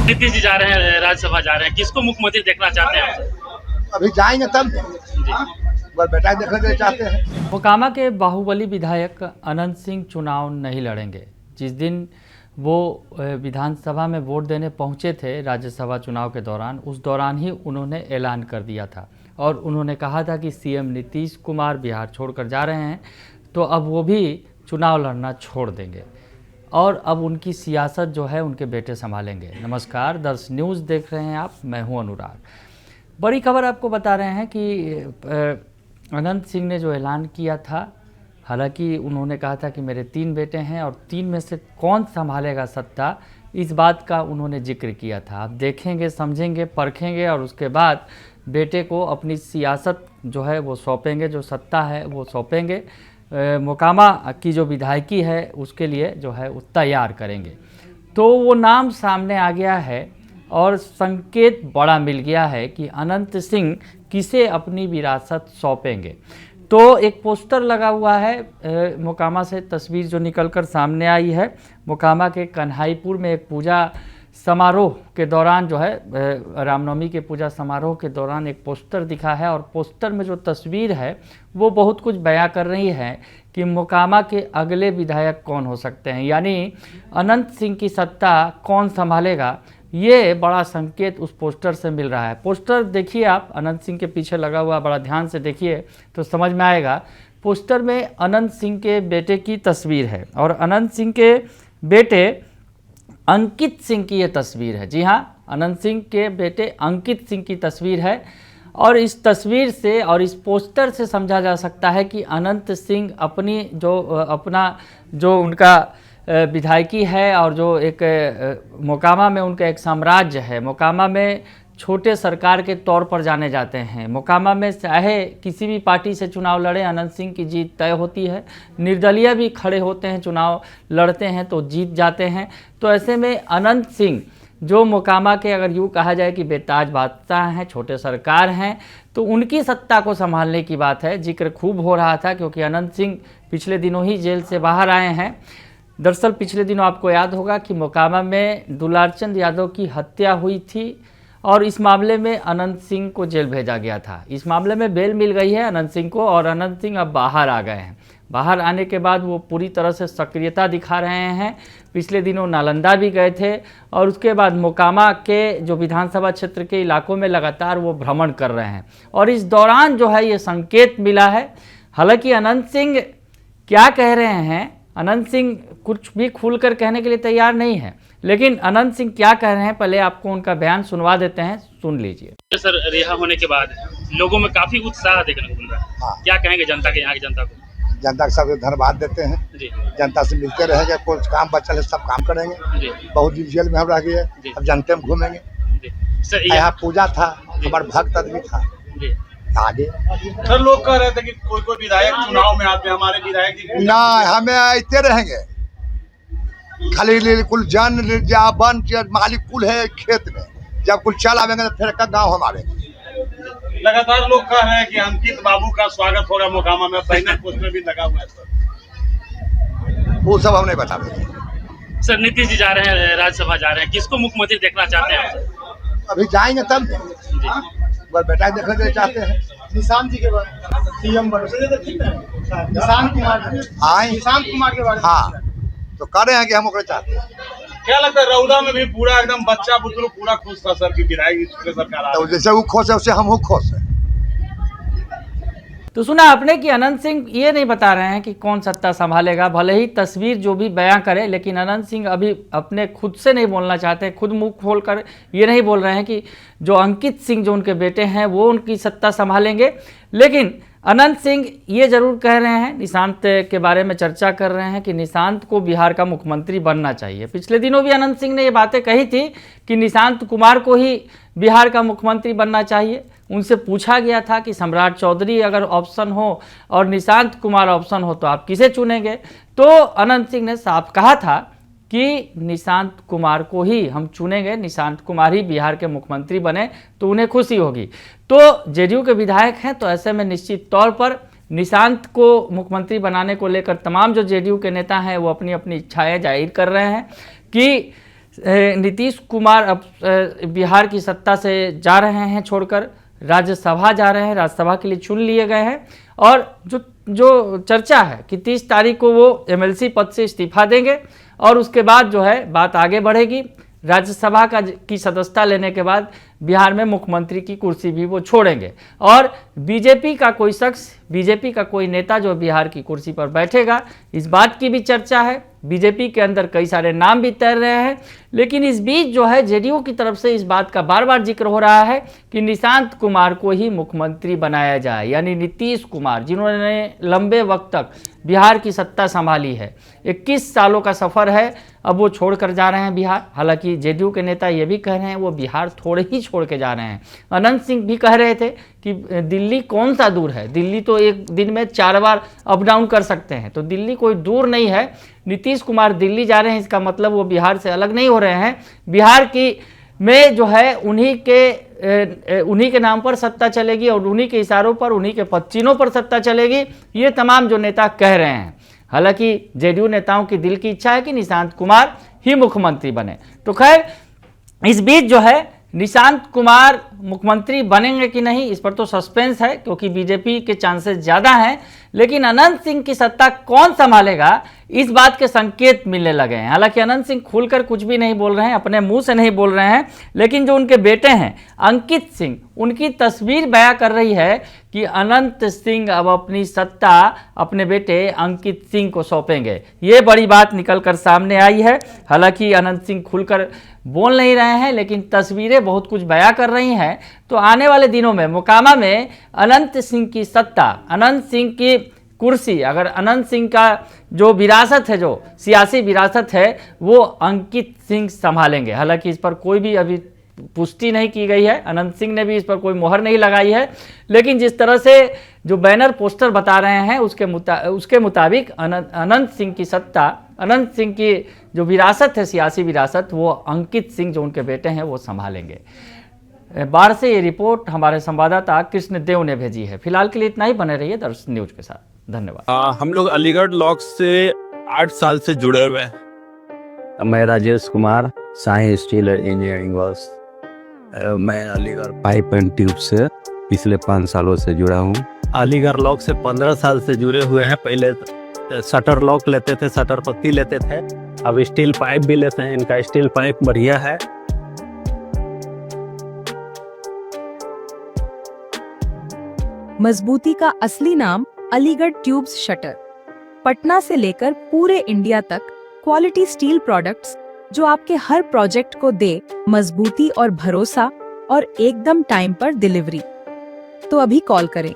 नीतीश जी जा रहे हैं, राज्यसभा जा रहे हैं, किसको मुख्यमंत्री देखना चाहते हैं? अभी जाएंगे तब अगर बेटा देखने के लिए चाहते हैं। मोकामा के बाहुबली विधायक अनंत सिंह चुनाव नहीं लड़ेंगे। जिस दिन वो विधानसभा में वोट देने पहुंचे थे राज्यसभा चुनाव के दौरान, उस दौरान ही उन्होंने ऐलान कर दिया था और उन्होंने कहा था कि सीएम नीतीश कुमार बिहार छोड़कर जा रहे हैं, तो अब वो भी चुनाव लड़ना छोड़ देंगे और अब उनकी सियासत जो है उनके बेटे संभालेंगे। नमस्कार, दर्श न्यूज़ देख रहे हैं आप, मैं हूं अनुराग। बड़ी खबर आपको बता रहे हैं कि अनंत सिंह ने जो ऐलान किया था, हालांकि उन्होंने कहा था कि मेरे 3 बेटे हैं और 3 में से कौन संभालेगा सत्ता, इस बात का उन्होंने जिक्र किया था। आप देखेंगे, समझेंगे, परखेंगे और उसके बाद बेटे को अपनी सियासत जो है वो सौंपेंगे, जो सत्ता है वो सौंपेंगे। मोकामा की जो विधायकी है उसके लिए जो है वो तैयार करेंगे। तो वो नाम सामने आ गया है और संकेत बड़ा मिल गया है कि अनंत सिंह किसे अपनी विरासत सौंपेंगे। तो एक पोस्टर लगा हुआ है मोकामा से, तस्वीर जो निकलकर सामने आई है। मोकामा के कन्हाईपुर में एक पूजा समारोह के दौरान जो है रामनवमी के पूजा समारोह के दौरान एक पोस्टर दिखा है और पोस्टर में जो तस्वीर है वो बहुत कुछ बयां कर रही है कि मोकामा के अगले विधायक कौन हो सकते हैं, यानी अनंत सिंह की सत्ता कौन संभालेगा। ये बड़ा संकेत उस पोस्टर से मिल रहा है। पोस्टर देखिए आप, अनंत सिंह के पीछे लगा हुआ, बड़ा ध्यान से देखिए तो समझ में आएगा। पोस्टर में अनंत सिंह के बेटे की तस्वीर है और अनंत सिंह के बेटे अंकित सिंह की ये तस्वीर है। जी हाँ, अनंत सिंह के बेटे अंकित सिंह की तस्वीर है और इस तस्वीर से और इस पोस्टर से समझा जा सकता है कि अनंत सिंह अपनी जो उनका विधायकी है और जो एक मोकामा में उनका एक साम्राज्य है, मोकामा में छोटे सरकार के तौर पर जाने जाते हैं। मोकामा में चाहे किसी भी पार्टी से चुनाव लड़े, अनंत सिंह की जीत तय होती है। निर्दलीय भी खड़े होते हैं, चुनाव लड़ते हैं तो जीत जाते हैं। तो ऐसे में अनंत सिंह जो मोकामा के, अगर यूँ कहा जाए कि बेताज बादशाह हैं, छोटे सरकार हैं, तो उनकी सत्ता को संभालने की बात है। जिक्र खूब हो रहा था क्योंकि अनंत सिंह पिछले दिनों ही जेल से बाहर आए हैं। दरअसल पिछले दिनों आपको याद होगा कि मोकामा में दुलारचंद यादव की हत्या हुई थी और इस मामले में अनंत सिंह को जेल भेजा गया था। इस मामले में बेल मिल गई है अनंत सिंह को और अनंत सिंह अब बाहर आ गए हैं। बाहर आने के बाद वो पूरी तरह से सक्रियता दिखा रहे हैं। पिछले दिनों नालंदा भी गए थे और उसके बाद मोकामा के जो विधानसभा क्षेत्र के इलाकों में लगातार वो भ्रमण कर रहे हैं और इस दौरान जो है ये संकेत मिला है। हालांकि अनंत सिंह क्या कह रहे हैं, अनंत सिंह कुछ भी खुलकर कहने के लिए तैयार नहीं है, लेकिन अनंत सिंह क्या कह रहे हैं पहले आपको उनका बयान सुनवा देते हैं, सुन लीजिए। सर, रिहा होने के बाद लोगों में काफी उत्साह देखने को मिल रहा है। हाँ। क्या कहेंगे जनता के, यहाँ की जनता को? जनता के सबसे धन्यवाद देते हैं जी जनता से मिलते रहेंगे, कुछ काम बचल है सब काम करेंगे। जी बहुत दिन जेल में हम रह गए, अब जनते में घूमेंगे। जी सर, यहाँ पूजा था, हमारे भक्त आदमी था जी आगे। सर, लोग कह रहे थे कि कोई विधायक चुनाव में आते हैं, हमारे विधायक जी ना, हमें आते रहेंगे खाली कुल जन बन मालिक कुल है खेत में, जब कुल चल आवेंगे तो फिर का गाँव हमारे। लगातार लोग कह रहे हैं कि अंकित बाबू का स्वागत होगा मोकामा में, बैनर पोस्टर भी लगा हुआ है सर। वो सब हम नहीं बता रहे। सर, नीतीश जी जा रहे हैं, राज्यसभा जा रहे हैं, किसको मुख्यमंत्री देखना चाहते हैं? अभी जाएंगे तब अगर बेटा देखने के लिए चाहते हैं। निशांत जी के बारे में सीएम निशांत कुमार के बारे में हाँ, तो कर रहे हैं कि हम ओकरे चाहते हैं। क्या लगता है, रउदा में भी पूरा एकदम बच्चा बुतरू पूरा खुश था सर की विधायक सरकार आ रही तो है। जैसे वो खुश है उससे हम खुश है। तो सुना आपने कि अनंत सिंह ये नहीं बता रहे हैं कि कौन सत्ता संभालेगा, भले ही तस्वीर जो भी बयां करे, लेकिन अनंत सिंह अभी अपने खुद से नहीं बोलना चाहते। खुद मुंह खोलकर ये नहीं बोल रहे हैं कि जो अंकित सिंह जो उनके बेटे हैं वो उनकी सत्ता संभालेंगे, लेकिन अनंत सिंह ये जरूर कह रहे हैं, निशांत के बारे में चर्चा कर रहे हैं कि निशांत को बिहार का मुख्यमंत्री बनना चाहिए। पिछले दिनों भी अनंत सिंह ने ये बातें कही थी कि निशांत कुमार को ही बिहार का मुख्यमंत्री बनना चाहिए। उनसे पूछा गया था कि सम्राट चौधरी अगर ऑप्शन हो और निशांत कुमार ऑप्शन हो तो आप किसे चुनेंगे, तो अनंत सिंह ने साफ कहा था कि निशांत कुमार को ही हम चुनेंगे, निशांत कुमार ही बिहार के मुख्यमंत्री बने तो उन्हें खुशी होगी। तो जेडीयू के विधायक हैं, तो ऐसे में निश्चित तौर पर निशांत को मुख्यमंत्री बनाने को लेकर तमाम जो जेडीयू के नेता हैं वो अपनी अपनी इच्छाएं जाहिर कर रहे हैं कि नीतीश कुमार अब बिहार की सत्ता से जा रहे हैं, छोड़कर राज्यसभा जा रहे हैं, राज्यसभा के लिए चुन लिए गए हैं। और जो चर्चा है कि 30 तारीख को वो एमएलसी पद से इस्तीफा देंगे और उसके बाद जो है बात आगे बढ़ेगी। राज्यसभा की सदस्यता लेने के बाद बिहार में मुख्यमंत्री की कुर्सी भी वो छोड़ेंगे और बीजेपी का कोई शख्स, बीजेपी का कोई नेता जो बिहार की कुर्सी पर बैठेगा, इस बात की भी चर्चा है। बीजेपी के अंदर कई सारे नाम भी तैर रहे हैं, लेकिन इस बीच जो है जेडीयू की तरफ से इस बात का बार बार जिक्र हो रहा है कि निशांत कुमार को ही मुख्यमंत्री बनाया जाए, यानी नीतीश कुमार जिन्होंने लंबे वक्त तक बिहार की सत्ता संभाली है, 21 सालों का सफ़र है, अब वो छोड़कर जा रहे हैं बिहार। हालांकि जेडीयू के नेता ये भी कह रहे हैं वो बिहार थोड़े ही छोड़ के जा रहे हैं। अनंत सिंह भी कह रहे थे कि दिल्ली कौन सा दूर है, दिल्ली तो एक दिन में 4 बार अप डाउन कर सकते हैं, तो दिल्ली कोई दूर नहीं है। नीतीश कुमार दिल्ली जा रहे हैं, इसका मतलब वो बिहार से अलग नहीं हो रहे हैं। बिहार की में जो है उन्हीं के नाम पर सत्ता चलेगी और उन्हीं के इशारों पर, उन्हीं के पदचिन्हों पर सत्ता चलेगी, ये तमाम जो नेता कह रहे हैं। हालांकि जेडीयू नेताओं की दिल की इच्छा है कि निशांत कुमार ही मुख्यमंत्री बने। तो खैर इस बीच जो है निशांत कुमार मुख्यमंत्री बनेंगे कि नहीं, इस पर तो सस्पेंस है, क्योंकि बीजेपी के चांसेस ज़्यादा हैं। लेकिन अनंत सिंह की सत्ता कौन संभालेगा, इस बात के संकेत मिलने लगे हैं। हालांकि अनंत सिंह खुलकर कुछ भी नहीं बोल रहे हैं, अपने मुंह से नहीं बोल रहे हैं, लेकिन जो उनके बेटे हैं अंकित सिंह, उनकी तस्वीर बयां कर रही है कि अनंत सिंह अब अपनी सत्ता अपने बेटे अंकित सिंह को सौंपेंगे। ये बड़ी बात निकलकर सामने आई है। हालांकि अनंत सिंह खुलकर बोल नहीं रहे हैं, लेकिन तस्वीरें बहुत कुछ बयां कर रही हैं। तो आने वाले दिनों में मोकामा में अनंत सिंह की सत्ता, अनंत सिंह की कुर्सी, अगर अनंत सिंह का जो विरासत है, जो सियासी विरासत है, वो अंकित सिंह संभालेंगे। हालांकि इस पर कोई भी अभी पुष्टि नहीं की गई है, अनंत सिंह ने भी इस पर कोई मोहर नहीं लगाई है, लेकिन जिस तरह से जो बैनर पोस्टर बता रहे हैं उसके मुताबिक अनंत सिंह की सत्ता, अनंत सिंह की जो विरासत है, सियासी विरासत, वो अंकित सिंह जो उनके बेटे हैं वो संभालेंगे। बाढ़ से ये रिपोर्ट हमारे संवाददाता कृष्ण देव ने भेजी है। फिलहाल के लिए इतना ही, बने रहिए दर्शन न्यूज के साथ। धन्यवाद। हम लोग अलीगढ़ लॉक से 8 साल से जुड़े हुए हैं। मैं राजेश कुमार, शाही स्टील इंजीनियरिंग वर्क्स। मैं अलीगढ़ पाइप एंड ट्यूब से पिछले 5 सालों से जुड़ा हूँ। अलीगढ़ लॉक से 15 साल से जुड़े हुए हैं। पहले शटर लॉक लेते थे, शटर पत्ती लेते थे, अब स्टील पाइप भी लेते हैं। इनका स्टील पाइप बढ़िया है। मजबूती का असली नाम अलीगढ़ ट्यूब्स शटर। पटना से लेकर पूरे इंडिया तक क्वालिटी स्टील प्रोडक्ट्स जो आपके हर प्रोजेक्ट को दे मजबूती और भरोसा, और एकदम टाइम पर डिलीवरी। तो अभी कॉल करें